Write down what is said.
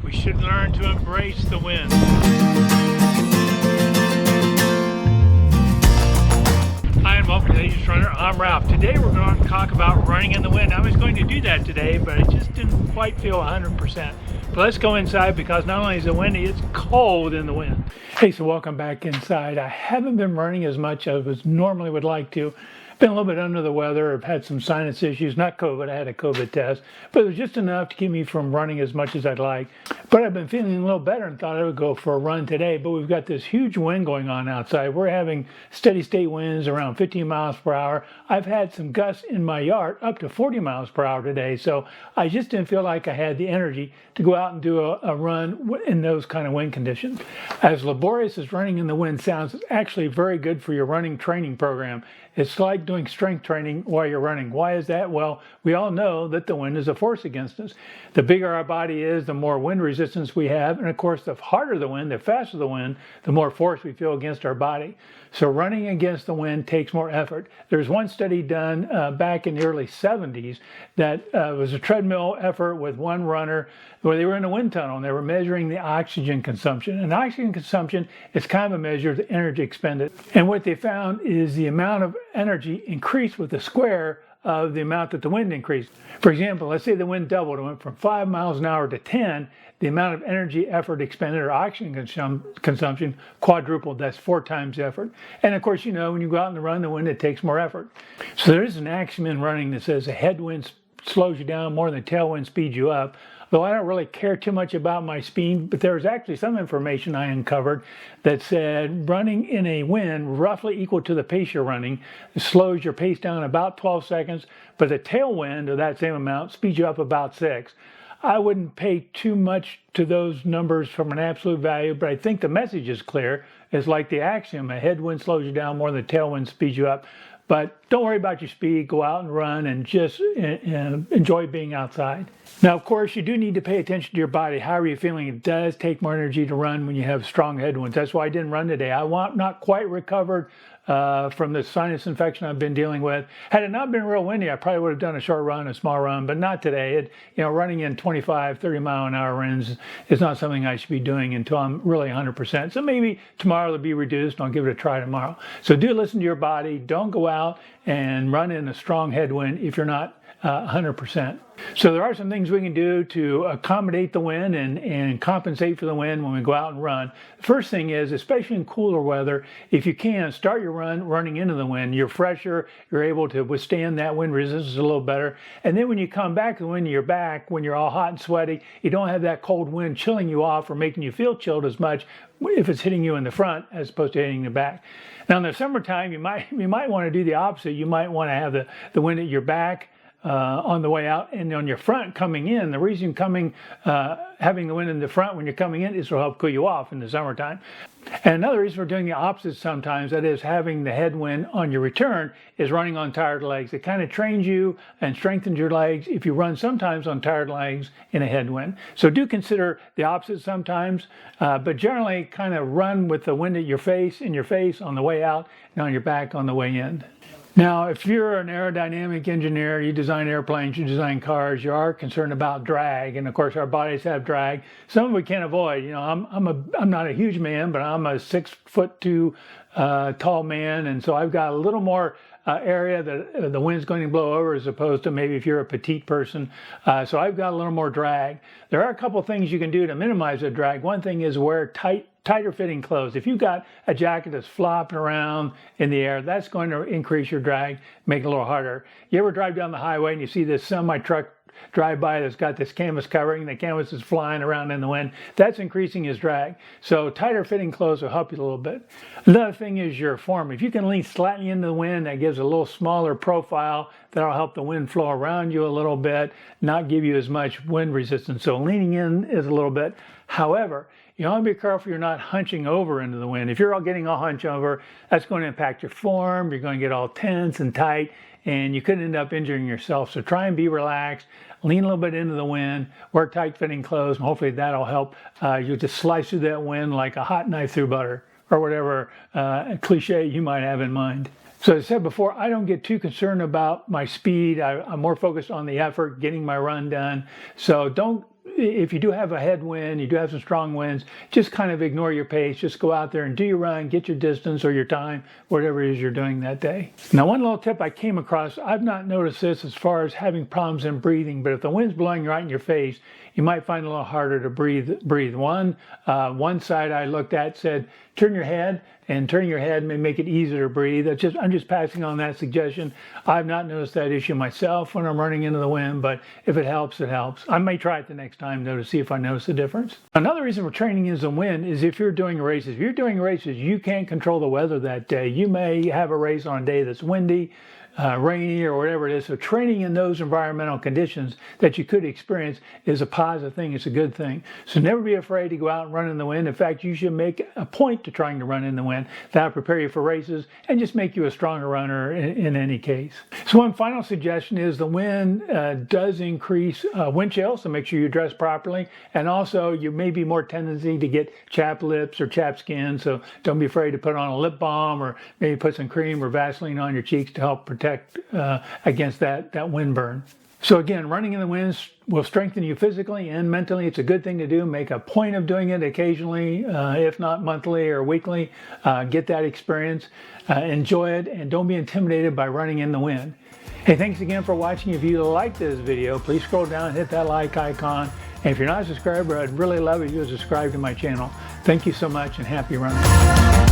We should learn to embrace the wind. Hi and welcome to Dangerous Runner. I'm Ralph. Today we're going to talk about running in the wind. I was going to do that today, but I just didn't quite feel 100%. But let's go inside because not only is it windy, it's cold in the wind. Hey, so welcome back inside. I haven't been running as much as I normally would like to. Been a little bit under the weather. I've had some sinus issues, not COVID. I had a COVID test, but it was just enough to keep me from running as much as I'd like. But I've been feeling a little better and thought I would go for a run today. But we've got this huge wind going on outside. We're having steady state winds around 15 miles per hour. I've had some gusts in my yard up to 40 miles per hour today. So I just didn't feel like I had the energy to go out and do a run in those kind of wind conditions. As laborious as running in the wind sounds, it's actually very good for your running training program. It's like doing strength training while you're running. Why is that? Well, we all know that the wind is a force against us. The bigger our body is, the more wind resistance we have. And of course, the harder the wind, the faster the wind, the more force we feel against our body. So running against the wind takes more effort. There's one study done back in the early 70s that was a treadmill effort with one runner where they were in a wind tunnel and they were measuring the oxygen consumption. And oxygen consumption is kind of a measure of the energy expended. And what they found is the amount of energy increased with the square of the amount that the wind increased. For example, let's say the wind doubled. It went from 5 miles an hour to 10. The amount of energy effort expended or oxygen consumption quadrupled. That's 4 times the effort. And of course, you know, when you go out and run the wind, it takes more effort. So there is an axiom in running that says a headwind slows you down more than a tailwind speeds you up. Though I don't really care too much about my speed, but there was actually some information I uncovered that said running in a wind roughly equal to the pace you're running slows your pace down about 12 seconds, but the tailwind of that same amount speeds you up about 6. I wouldn't pay too much to those numbers from an absolute value, but I think the message is clear. It's like the axiom, a headwind slows you down more than a tailwind speeds you up. But don't worry about your speed. Go out and run and just enjoy being outside. Now, of course, you do need to pay attention to your body. How are you feeling? It does take more energy to run when you have strong headwinds. That's why I didn't run today. Not quite recovered from the sinus infection I've been dealing with. Had it not been real windy, I probably would have done a short run, a small run, but not today. Running in 25, 30 mile an hour winds is not something I should be doing until I'm really 100%. So maybe tomorrow it'll be reduced and I'll give it a try tomorrow. So do listen to your body. Don't go out and run in a strong headwind if you're not 100%. So there are some things we can do to accommodate the wind and compensate for the wind when we go out and run. The first thing is, especially in cooler weather, if you can, start your run running into the wind. You're fresher, you're able to withstand that wind resistance a little better. And then when you come back to the wind, you're back, when you're all hot and sweaty, you don't have that cold wind chilling you off or making you feel chilled as much if it's hitting you in the front as opposed to hitting the back. Now in the summertime, you might want to do the opposite. You might want to have the wind at your back on the way out, and on your front coming in. The reason having the wind in the front when you're coming in is to help cool you off in the summertime. And another reason for doing the opposite sometimes, that is having the headwind on your return, is running on tired legs. It kind of trains you and strengthens your legs if you run sometimes on tired legs in a headwind. So do consider the opposite sometimes, but generally kind of run with the wind at in your face on the way out and on your back on the way in. Now, if you're an aerodynamic engineer, you design airplanes, you design cars, you are concerned about drag, and of course our bodies have drag. Some of it we can't avoid. I'm not a huge man, but I'm a 6'2" tall man, and so I've got a little more area that the wind's going to blow over as opposed to maybe if you're a petite person. So I've got a little more drag. There are a couple things you can do to minimize the drag. One thing is wear tighter fitting clothes. If you've got a jacket that's flopping around in the air, that's going to increase your drag, make it a little harder. You ever drive down the highway and you see this semi-truck drive by that's got this canvas covering, the canvas is flying around in the wind? That's increasing his drag. So tighter fitting clothes will help you a little bit. Another thing is your form. If you can lean slightly into the wind, that gives a little smaller profile. That'll help the wind flow around you a little bit, not give you as much wind resistance. So leaning in is a little bit. However, you want to be careful you're not hunching over into the wind. If you're all getting all hunched over, that's going to impact your form. You're going to get all tense and tight, and you could end up injuring yourself. So try and be relaxed. Lean a little bit into the wind. Wear tight-fitting clothes, and hopefully that'll help you to slice through that wind like a hot knife through butter, or whatever cliche you might have in mind. So as I said before, I don't get too concerned about my speed. I'm more focused on the effort, getting my run done. So don't if you do have a headwind, you do have some strong winds, just kind of ignore your pace. Just go out there and do your run, get your distance or your time, whatever it is you're doing that day. Now, one little tip I came across, I've not noticed this as far as having problems in breathing, but if the wind's blowing right in your face, you might find it a little harder to breathe. One side I looked at said, turn your head, and turning your head may make it easier to breathe. I'm just passing on that suggestion. I've not noticed that issue myself when I'm running into the wind, but if it helps, it helps. I may try it the next time though to see if I notice a difference. Another reason for training is the wind is if you're doing races. If you're doing races, you can't control the weather that day. You may have a race on a day that's windy, rainy, or whatever it is. So training in those environmental conditions that you could experience is a positive thing. It's a good thing. So never be afraid to go out and run in the wind. In fact, you should make a point to trying to run in the wind. That'll prepare you for races and just make you a stronger runner in any case. So one final suggestion is the wind does increase wind chill, so make sure you dress properly. And also you may be more tendency to get chapped lips or chapped skin, so don't be afraid to put on a lip balm or maybe put some cream or Vaseline on your cheeks to help protect against that wind burn. So again, running in the wind will strengthen you physically and mentally. It's a good thing to do. Make a point of doing it occasionally, if not monthly or weekly. Get that experience, enjoy it, and don't be intimidated by running in the wind. Hey, thanks again for watching. If you like this video, please scroll down and hit that like icon. And if you're not a subscriber, I'd really love it if you would subscribe to my channel. Thank you so much and happy running.